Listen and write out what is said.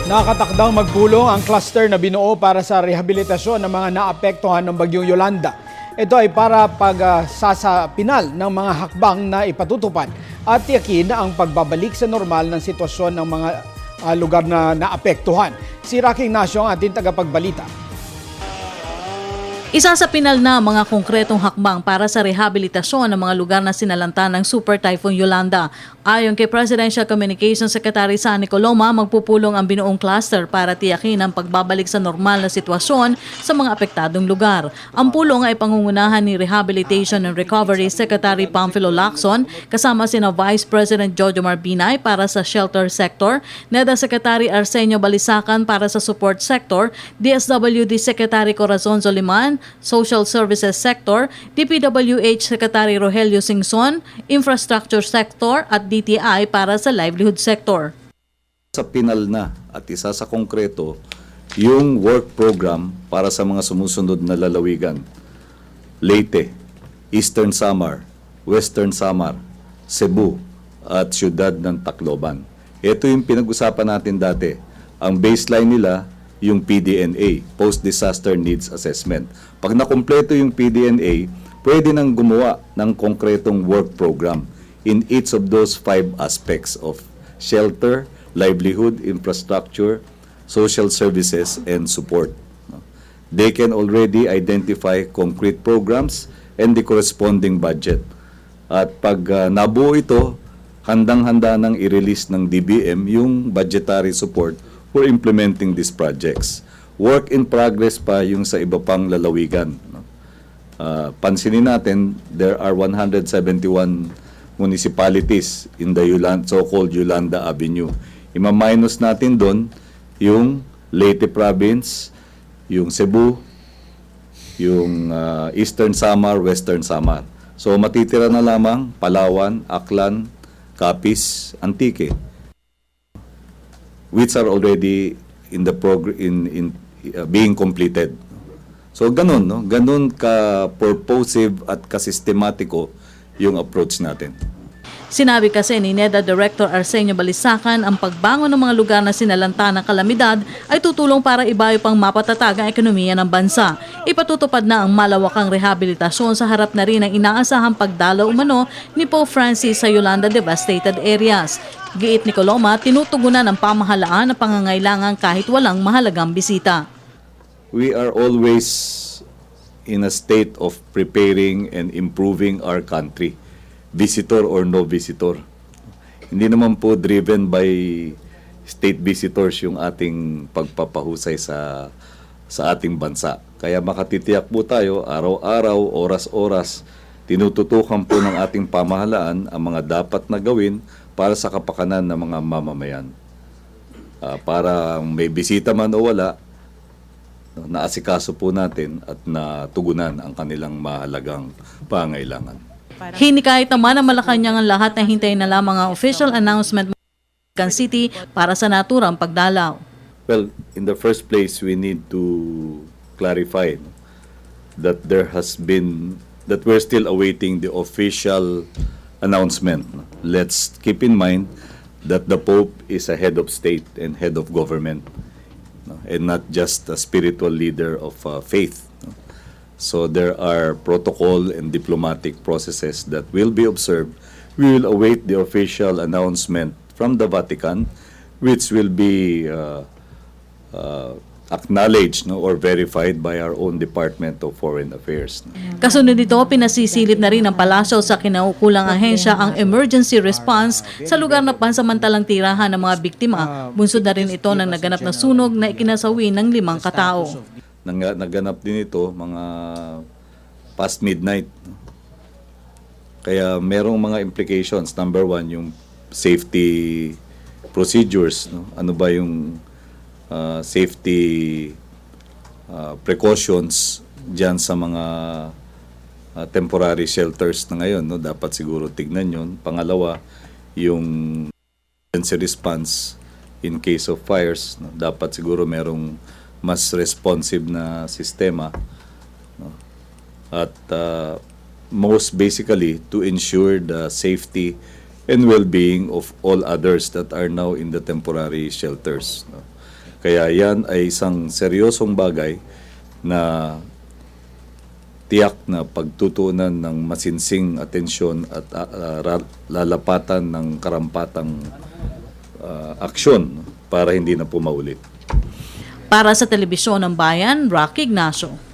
Nakatakdang magpulong ang cluster na binuo para sa rehabilitasyon ng mga naapektuhan ng Bagyong Yolanda. Ito ay para pagsasapinal ng mga hakbang na ipatutupad at tiyakin ang pagbabalik sa normal ng sitwasyon ng mga lugar na naapektuhan. Si Rocky Ignacio ang ating tagapagbalita. Isa sa pinal na mga konkretong hakbang para sa rehabilitasyon ng mga lugar na sinalanta ng Super Typhoon Yolanda. Ayon kay Presidential Communications Secretary Sunny Coloma, magpupulong ang binuong cluster para tiyakin ang pagbabalik sa normal na sitwasyon sa mga apektadong lugar. Ang pulong ay pangungunahan ni Rehabilitation and Recovery Secretary Pamphilo Lacson kasama sina Vice President Jojo Marbinay para sa shelter sector, NEDA Secretary Arsenio Balisacan para sa support sector, DSWD Secretary Corazon Soliman, Social Services Sector, DPWH Secretary Rogelio Singson, Infrastructure Sector at DTI para sa livelihood sector. Sa pinal na at isa sa konkreto, yung work program para sa mga sumusunod na lalawigan. Leyte, Eastern Samar, Western Samar, Cebu at Siyudad ng Tacloban. Ito yung pinag-usapan natin dati. Ang baseline nila, yung PDNA, Post-Disaster Needs Assessment. Pag nakumpleto yung PDNA, pwede nang gumawa ng konkretong work program in each of those 5 aspects of shelter, livelihood, infrastructure, social services, and support. They can already identify concrete programs and the corresponding budget. At pag nabuo ito, handang-handa nang i-release ng DBM yung budgetary support for implementing these projects. Work in progress pa yung sa iba pang lalawigan. Pansinin natin, there are 171 municipalities in the so-called Yolanda Avenue. Ima-minus natin doon yung Leyte Province, yung Cebu, yung Eastern Samar, Western Samar. So matitira na lamang Palawan, Aklan, Capiz, Antique, which are already in the being completed. So ganun, no? Ganun ka-purposive at ka-sistematiko yung approach natin. Sinabi kasi ni NEDA Director Arsenio Balisacan, ang pagbangon ng mga lugar na sinalanta ng kalamidad ay tutulong para ibayo pang mapatatag ang ekonomiya ng bansa. Ipatutupad na ang malawakang rehabilitasyon sa harap na rin ang inaasahang pagdalaw umano ni Pope Francis sa Yolanda devastated areas. Giit ni Coloma, tinutugunan ng pamahalaan ang pangangailangan kahit walang mahalagang bisita. We are always in a state of preparing and improving our country, visitor or no visitor. Hindi naman po driven by state visitors yung ating pagpapahusay sa ating bansa. Kaya makatitiyak po tayo, araw-araw, oras-oras, tinututukan po ng ating pamahalaan ang mga dapat na gawin para sa kapakanan ng mga mamamayan. Para may bisita man o wala, naasikaso po natin at natugunan ang kanilang mahalagang pangailangan. Hinikayat naman ng Malacanang ang lahat na hintayin na lamang ang official announcement ng City para sa naturang pagdalaw. Well, in the first place, we need to clarify that that we're still awaiting the official announcement. Let's keep in mind that the Pope is a head of state and head of government, and not just a spiritual leader of faith. So there are protocol and diplomatic processes that will be observed. We will await the official announcement from the Vatican, which will be acknowledged or verified by our own Department of Foreign Affairs. Kasunod nito, pinasisilip na rin ng palasyo sa kinaukulang ahensya ang emergency response sa lugar na pansamantalang tirahan ng mga biktima. Bunsod na rin ito ng naganap na sunog na ikinasawi ng 5 katao. Naganap din ito mga past midnight. Kaya merong mga implications. Number 1, yung safety procedures. Ano ba yung safety precautions dyan sa mga temporary shelters na ngayon. Dapat siguro tignan yun. Pangalawa, yung emergency response in case of fires. Dapat siguro merong mas responsive na sistema. At most basically, to ensure the safety and well-being of all others that are now in the temporary shelters. Kaya yan ay isang seryosong bagay na tiyak na pagtutunan ng masinsing atensyon at lalapatan ng karampatang aksyon para hindi na pumaulit. Para sa Telebisyon ng Bayan, Rocky Ignacio.